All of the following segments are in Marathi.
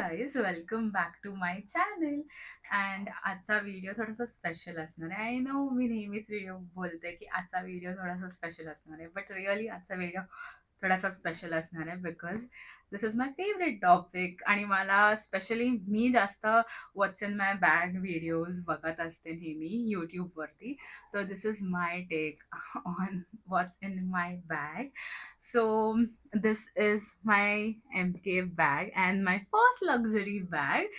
Guys welcome back to my channel. And आजचा व्हिडिओ थोडासा स्पेशल असणार आहे. आय नो मी नेहमीच व्हिडिओ बोलते की आजचा व्हिडिओ थोडासा स्पेशल असणार आहे, बट रिअली आजचा व्हिडिओ थोडासा स्पेशल असणार आहे because this is my favourite topic. आणि मला स्पेशली मी जास्त what's in my bag videos बघत असते नेहमी यूट्यूबवरती. तर this is my take on what's in my bag. So this is my MK bag and my first luxury bag.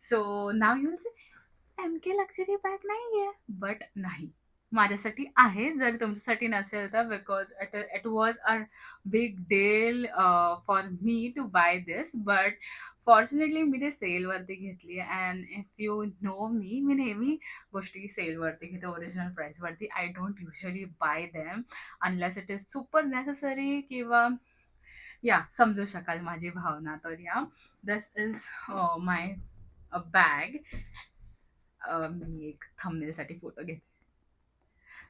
So now you'll say MK luxury bag नाहीये, but नाही, माझ्यासाठी आहे. जर तुमच्यासाठी नसेल तर because it was a big deal for me to buy this, but fortunately मी ते सेलवरती घेतली. अँड इफ यू नो मी नेहमी गोष्टी सेलवरती घेते, ओरिजिनल प्राईसवरती. I don't usually buy them unless it is super necessary, किंवा या समजू शकाल माझी भावना. तर या दिस इज माय बॅग. मी एक थंबनेलसाठी फोटो घेते.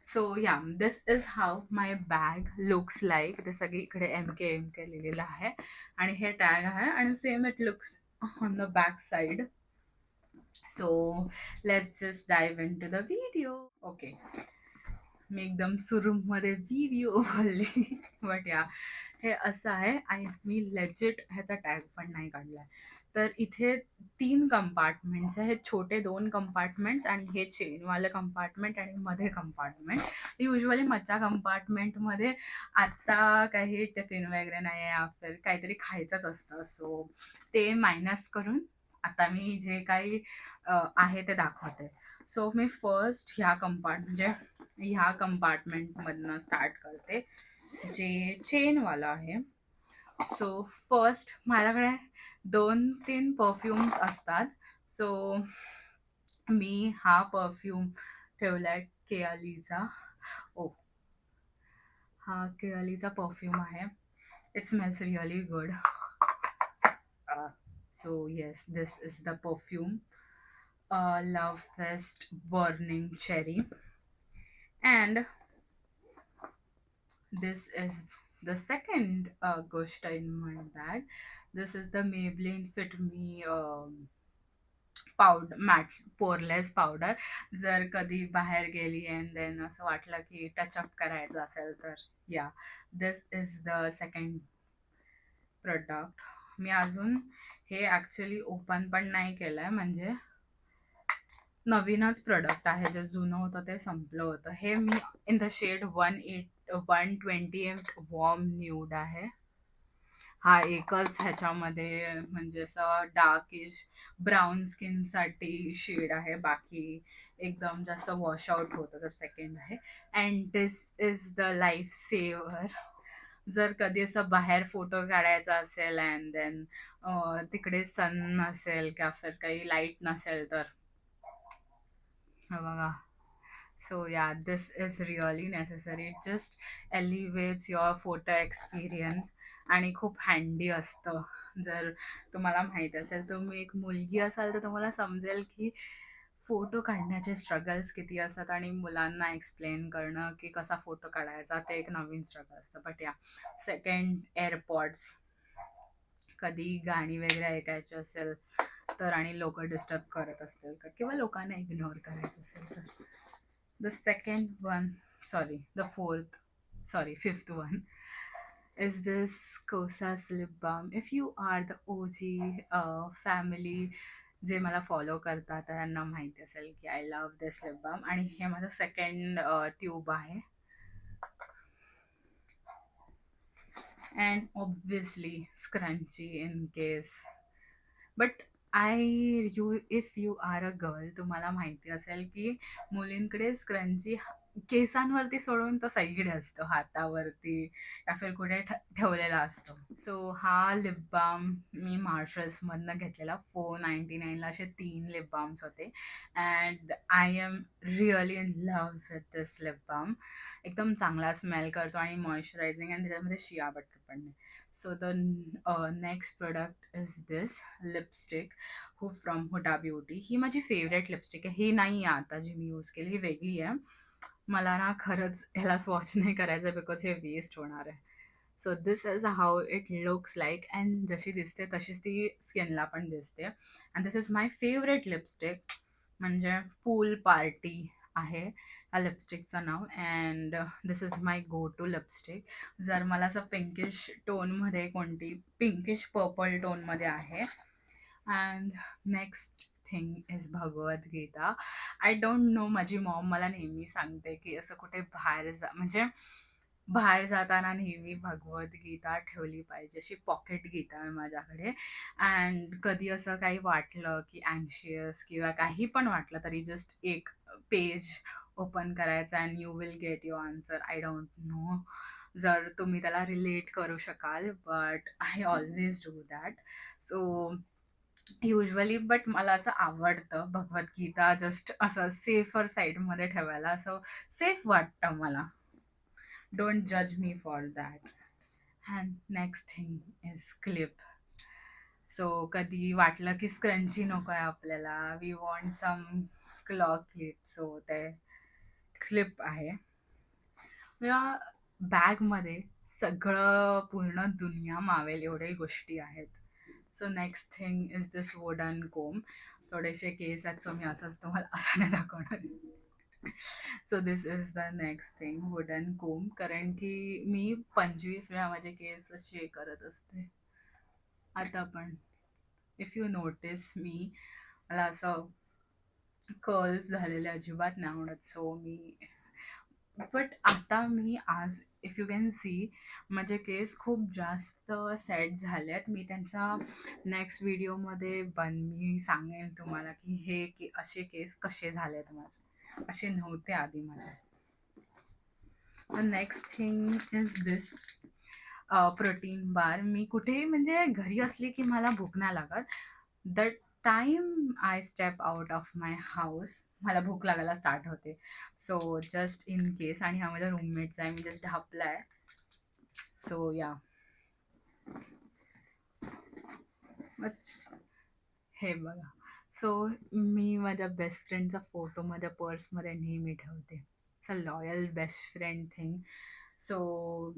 So yeah this is how my bag looks like. ते सगळीकडे एम के लिहिलेलं आहे आणि हे टॅग आहे आणि same it looks on the back side. So let's just dive into the video. Okay, मी एकदम सुरूमध्ये व्हिडिओ बोलली, बट या हे असं आहे. आणि मी लेजिट ह्याचा टॅग पण नाही काढलाय. तर इथे 3 कंपार्टमेंट्स आहेत, छोटे 2 कंपार्टमेंट्स आणि हे चेनवाले कंपार्टमेंट आणि मध्ये कंपार्टमेंट. युजली मधच्या कंपार्टमेंटमध्ये आत्ता काही टिफिन वगैरे नाही आहे, फिर काहीतरी खायचंच असतं. सो ते मायनस करून आता मी जे काही आहे ते दाखवते. सो मी फर्स्ट म्हणजे ह्या कंपार्टमेंटमधनं स्टार्ट करते, जे चेनवाला आहे. सो फर्स्ट माझ्याकडे 2-3 परफ्युम्स असतात. सो मी हा परफ्यूम ठेवलाय केअलीचा. ओ, हा केअलीचा परफ्यूम आहे. It smells really good. So yes, this is the perfume, love fest burning cherry. And this is the second goshta in my bag. This is the Maybelline Fit Me powder, matte poreless powder. जर कधी बाहेर गेली अँड देन असं वाटलं की टचअप करायचं असेल तर या, this is the second product. मी अजून हे ॲक्च्युली ओपन पण नाही केलं आहे, म्हणजे नवीनच प्रोडक्ट आहे. जे जुनं होतं ते संपलं होतं. हे मी in the shade 128 warm nude आहे. हा एकच ह्याच्यामध्ये म्हणजे असं डार्किश ब्राऊन स्किनसाठी शेड आहे, बाकी एकदम जास्त वॉशआउट होतं. तर सेकंड आहे. And this is the life saver. जर कधी असं बाहेर फोटो काढायचा असेल अँड देन तिकडे सन नसेल किंवा फिर काही लाईट नसेल तर बघा. So yeah, this is really necessary. It just elevates your photo experience आणि खूप हँडी असतं. जर तुम्हाला माहीत असेल, तुम्ही एक मुलगी असाल तर तुम्हाला समजेल की फोटो काढण्याचे स्ट्रगल्स किती असतात आणि मुलांना एक्सप्लेन करणं की कसा फोटो काढायचा ते एक नवीन स्ट्रगल असतं. बट या, सेकंड एअरपॉड्स. कधी गाणी वगैरे ऐकायची असेल तर आणि लोक डिस्टर्ब करत असतील तर, किंवा लोकांना इग्नोर करायचं असेल तर, the second one, sorry, the fourth, sorry, fifth one is this Kosas lip balm. If you are the OG family जे मला फॉलो करतात त्यांना माहिती असेल की I love this lip balm. आणि हे माझं सेकंड ट्यूब आहे. And obviously scrunchie in case. But if you are a girl, तुम्हाला माहिती असेल की मुलींकडे स्क्रंची केसांवरती सोडून तर सगळीकडे असतो, हातावरती या फिर कुठे ठेवलेला असतो. सो हा लिप बाम मी मार्शल्समधनं घेतलेला. 499ला असे 3 लिप बाम्स होते. And I am really in love with this lip balm. एकदम चांगला स्मेल करतो आणि मॉइश्चरायझिंग, आणि त्याच्यामध्ये शिया बटर पण नाही. So the next product is this lipstick from Huda Beauty. ही माझी फेवरेट लिपस्टिक आहे. ही नाही आहे आता जी मी यूज केली, ही वेगळी आहे. मला ना खरंच ह्याला स्वॉच नाही करायचं बिकॉज हे वेस्ट होणार आहे. So this is how it looks like, and जशी दिसते तशीच ती स्किनला पण दिसते. And this is my favourite lipstick, म्हणजे पूल पार्टी आहे या लिपस्टिकचं नाव. And this is my go to lipstick. जर मला असं पिंकिश टोनमध्ये, कोणती पिंकिश पर्पल टोनमध्ये आहे. And next thing is Bhagavad Gita. I don't know, माझी मॉम मला नेहमी सांगते की असं कुठे बाहेर जा, म्हणजे बाहेर जाताना नेहमी भगवद्गीता ठेवली पाहिजे, अशी पॉकेट गीता आहे माझ्याकडे. अँड कधी असं काही वाटलं की अँशियस किंवा काही पण वाटलं तरी जस्ट एक पेज ओपन करायचा and you will get your answer. I don't know जर तुम्ही त्याला रिलेट करू शकाल, but I always do that. So usually, but मला असं आवडतं भगवद्गीता जस्ट असं सेफर साईडमध्ये ठेवायला, असं सेफ वाटतं मला. डोंट जज me for that. And next thing is clip. So कधी वाटलं की स्क्रंची नको आहे आपल्याला, we want some claw clip, so ते क्लिप आहे. या बॅगमध्ये सगळं पूर्ण दुनिया मावेल एवढ्या गोष्टी आहेत. So next thing is this wooden comb. थोडेसे केस आहेत, सो मी असंच तुम्हाला असं नाही दाखवणार. So this is the next thing, wooden comb. कारण की मी 25 वेळा माझे केस असे करत असते. आता पण इफ यू नोटीस मी, मला असं कर्ल्स झालेले अजिबात नाही आवडत. सो मी, बट आता मी आज इफ यू कॅन सी, माझे केस खूप जास्त सेट झाले आहेत. मी त्यांचा नेक्स्ट व्हिडिओमध्ये मी सांगेन तुम्हाला की हे की असे केस कसे झाले आहेत माझे, असे नव्हते आधी माझे. The next thing is this protein bar. मी कुठेही म्हणजे घरी असली की मला भूक नाही लागत. The time I step out of my house मला भूक लागायला स्टार्ट होते. सो जस्ट इन केस, आणि हा माझ्या रूममेटचा आहे, मी जस्ट ढापला आहे. सो या, हे बघा. सो मी माझ्या बेस्ट फ्रेंडचा फोटो माझ्या पर्समध्ये नेहमी ठेवते. It's a loyal best friend thing. So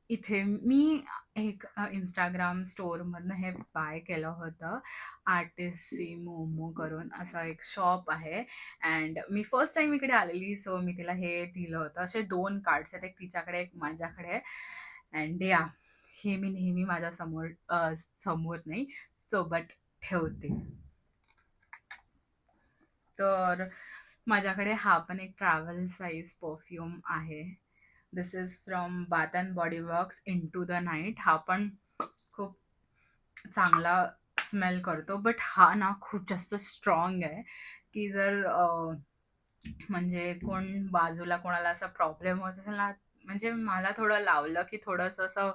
इथे मी एक इंस्टाग्राम स्टोअरमधनं हे बाय केलं होतं. आर्टिस्टची मोमो करून असं एक शॉप आहे. अँड मी फर्स्ट टाइम इकडे आलेली, सो मी तिला हे दिलं होतं. असे 2 कार्ड्स आहेत, एक तिच्याकडे एक माझ्याकडे. अँड या, हे मी नेहमी माझ्या समोर समोर नाही, सोबत ठेवते. तर माझ्याकडे हा पण एक ट्रॅव्हल साईज परफ्यूम आहे. This is from Bath and Body Works into the night. हा पण खूप चांगला स्मेल करतो, बट हा ना खूप जास्त स्ट्रॉंग आहे की जर म्हणजे कोण बाजूला कोणाला असा प्रॉब्लेम होत असेल ना, म्हणजे मला थोडं लावलं की थोडंसं असं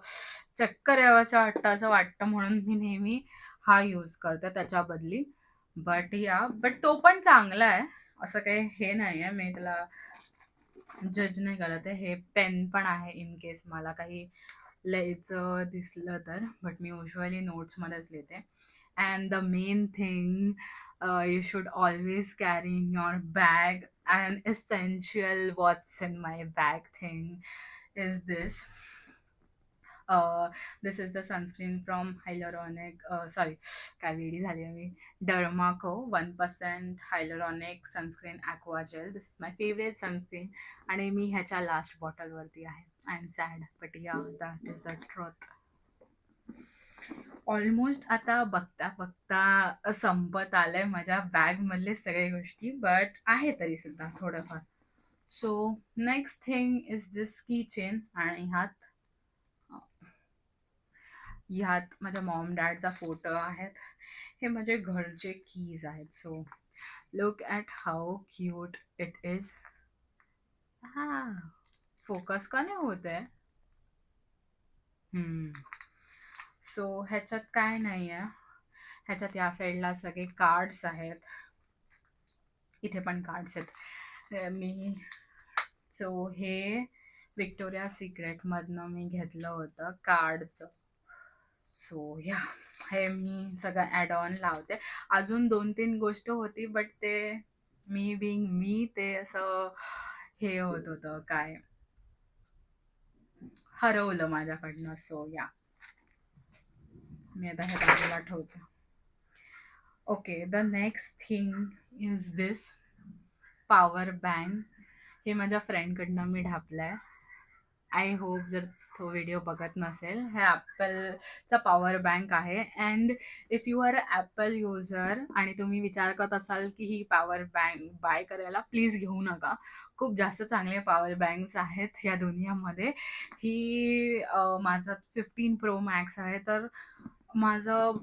चक्कर यावंसं वाटतं, असं वाटतं, म्हणून मी नेहमी हा यूज करते त्याच्या बदली. बट या, बट तो पण चांगला आहे, असं काही हे नाही आहे, मी त्याला जज नाही करत आहे. हे पेन पण आहे इन केस मला काही लिहायचं दिसलं तर, बट मी युजली नोट्समध्येच लिहिते. And the main thing you should always carry in your bag, an essential what's in my bag thing is this. This is the sunscreen from hyaluronic, sorry, काय वेडी झाली आहे मी, Dermaco 1% hyaluronic sunscreen aqua gel. This is my favorite sunscreen आणि मी ह्याच्या लास्ट बॉटलवरती आहे. आय एम सॅड, बट या, that is the truth. Almost आता बघता बघता संपत आलंय माझ्या बॅग मधले सगळे गोष्टी, बट आहे तरी सुद्धा थोडंफार. सो नेक्स्ट थिंग इज दिस की चेन, आणि ह्यात माझ्या मॉम डॅडचा फोटो आहेत. हे माझे घरचे कीज आहेत. So look at how cute it is. हा, फोकस का नाही होत आहे. सो ह्याच्यात काय नाही आहे, ह्याच्यात या साईडला सगळे कार्ड्स आहेत, इथे पण कार्ड्स आहेत. मी सो हे विक्टोरिया सिक्रेटमधनं मी घेतलं होतं कार्डचं. सो या, हे मी सगळं ॲड ऑन लावते. अजून 2-3 गोष्ट होती, बट ते मी बिंग मी ते असं हे होत होतं काय, हरवलं माझ्याकडनं. सो या, मी आता हे बाजूला ठेवते. Okay, the next thing is this power bank. हे माझ्या फ्रेंडकडनं मी ढापलाय. आय होप जर तो व्हिडिओ बघत नसेल, हे ॲपलचा पॉवर बँक आहे. And if you are Apple user आणि तुम्ही विचार करत असाल की ही पॉवर बँक बाय करायला, प्लीज घेऊ नका. खूप जास्त चांगले पॉवर बँक्स आहेत या दुनियामध्ये. ही माझं 15 Pro Max आहे, तर माझं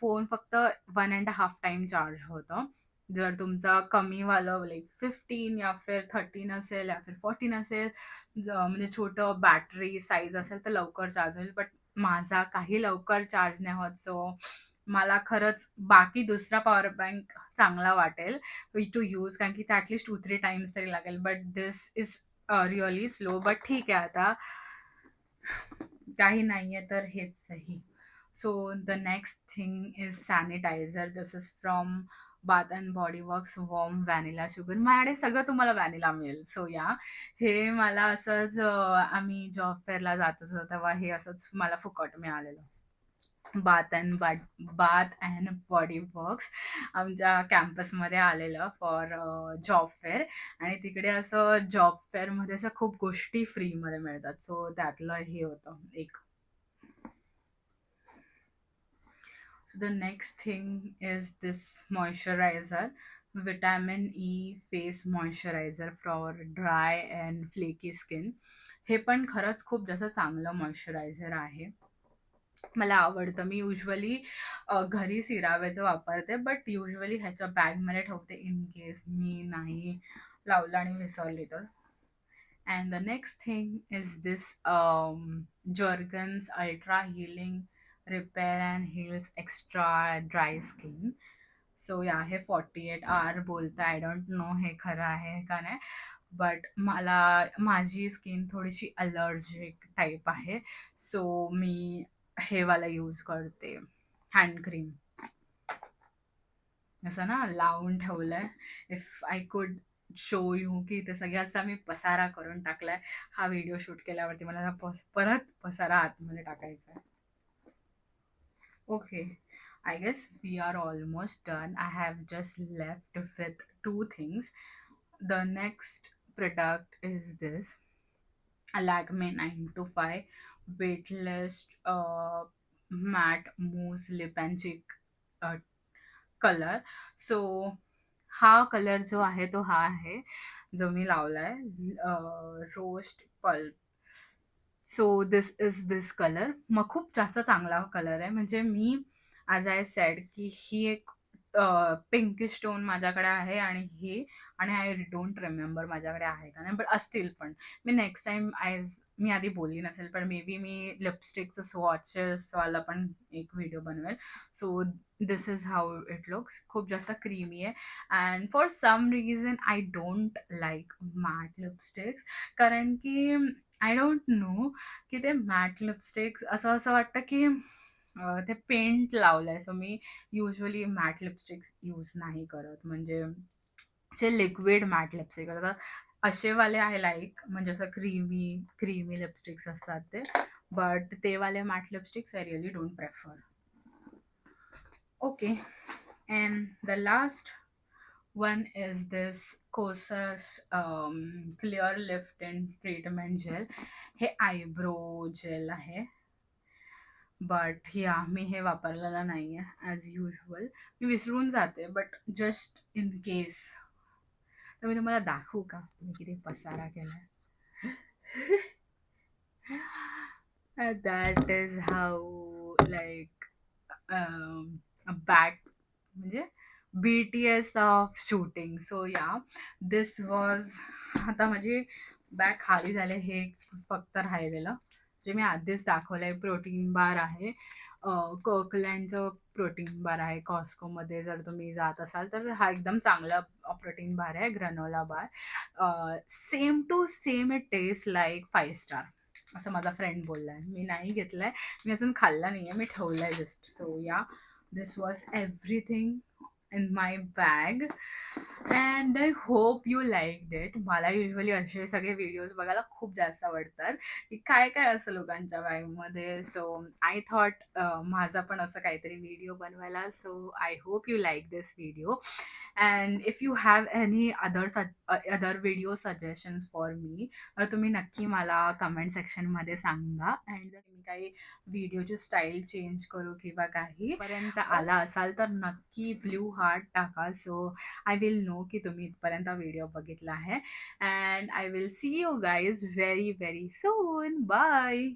फोन फक्त 1.5 टाईम चार्ज होतं. जर तुमचा कमीवालं लाईक 15 या फिर 13 असेल या फिर 14 असेल, म्हणजे छोटं बॅटरी साईज असेल तर लवकर चार्ज होईल. बट माझा काही लवकर चार्ज नाही होत. सो मला खरंच बाकी दुसरा पॉवर बँक चांगला वाटेल टू यूज, कारण की ते ॲटलिस्ट 2-3 टाइम्स तरी लागेल. But this is really slow. But ठीक आहे, आता काही नाही आहे तर हेच सही. So the next thing is sanitiser. This is from Bath and Body Works warm vanilla sugar. माझ्याकडे सगळं तुम्हाला व्हॅनिला मिळेल. सो या, हे मला असंच आम्ही जॉब फेअरला जात होतो तेव्हा हे असंच मला फुकट मिळालेलं. बाथ अँड बॉडी वर्क्स आमच्या कॅम्पसमध्ये आलेलं फॉर जॉब फेअर. आणि तिकडे असं जॉब फेअरमध्ये असं खूप गोष्टी फ्रीमध्ये मिळतात. सो त्यातलं हे होतं एक. So the next thing is this moisturizer, vitamin E face moisturizer for dry and flaky skin. हे पण खरंच खूप जास्त चांगलं मॉइश्चरायझर आहे. मला आवडतं. मी युजली घरी सिरावेचं वापरते, बट युजली ह्याच्या बॅगमध्ये ठेवते इन केस मी नाही लावलं आणि विसरली तर. And the next thing is this Jergens Ultra Healing Repair and Heals Extra Dry Skin. So या, हे 48 आवर बोलतं. आय डोंट नो हे खरं आहे का नाही, बट मला माझी स्किन थोडीशी अलर्जिक टाईप आहे. सो मी हे वाला यूज करते, हँड क्रीम. असं ना लावून ठेवलंय. If I could show you की ते सगळ्याचा मी पसारा करून टाकलाय. हा व्हिडिओ शूट केल्यावरती मला परत पसारा आतमध्ये टाकायचा आहे. Okay, I guess we are almost done. I have just left with 2 things. The next product is this Lakme 9 to 5 weightless matte mousse lip and cheek colour. So हा कलर जो आहे तो हा आहे जो मी लावलाय, roast pulp. So this is this colour. मग खूप जास्त चांगला कलर आहे. म्हणजे मी ॲज आय सेड की ही एक पिंकिश टोन माझ्याकडे आहे आणि हे, आणि आय डोंट रिमेंबर माझ्याकडे आहे का नाही, बट असतील. पण मी नेक्स्ट टाइम मी आधी बोलली नसेल, पण मे बी मी लिपस्टिकचं स्वॉचेसवाला पण एक व्हिडिओ बनवेल. So this is how it looks. खूप जास्त क्रीमी आहे. And for some reason I don't like matte lipsticks, कारण की आय डोंट नो की ते मॅट लिपस्टिक्स असं असं वाटतं की ते पेंट लावलंय. सो मी युजली मॅट लिपस्टिक्स यूज नाही करत. म्हणजे जे लिक्विड मॅट लिपस्टिक असतात असेवाले आय लाईक, म्हणजे असं क्रीमी लिपस्टिक्स असतात ते. बट ते वाले matte lipsticks I really don't prefer. Okay, and the last one is this Kosas clear lift and treatment gel. हे आयब्रो जेल आहे, बट या मी हे वापरलेलं नाही आहे ॲज युजल. मी विसरून जाते, बट जस्ट इन केस. तर मी तुम्हाला दाखवू का मी किती पसारा केलाय. That is how like back, म्हणजे BTS of shooting. So yeah, this was. आता माझी बॅग खाली झाले. हे फक्त राहिलेलं जे मी आधीच दाखवलं आहे. प्रोटीन बार आहे, कोकलँडचं प्रोटीन बार आहे. कॉस्कोमध्ये जर तुम्ही जात असाल तर हा एकदम चांगला प्रोटीन बार आहे, granola bar. Same to same it taste like 5 star असं माझा फ्रेंड बोलला आहे. मी नाही घेतलं आहे, मी अजून खाल्ला नाही आहे, मी ठेवलं आहे just. So yeah, this was everything in my bag. And I hope you like it. मला युजली असे सगळे व्हिडिओज बघायला खूप जास्त आवडतात की काय काय असं लोकांच्या बॅगमध्ये. सो आय थॉट माझा पण असं काहीतरी व्हिडिओ बनवायला. So I hope you like this video. And if you have any other video suggestions for me, तर तुम्ही नक्की मला कमेंट सेक्शनमध्ये सांगा. अँड जर मी काही व्हिडिओची स्टाईल चेंज करू किंवा काही पर्यंत आला असाल तर नक्की ब्ल्यू हार्ट टाका. सो आय विल नो की तुम्ही इथपर्यंत व्हिडिओ बघितला आहे. And I will see you guys very very soon. Bye.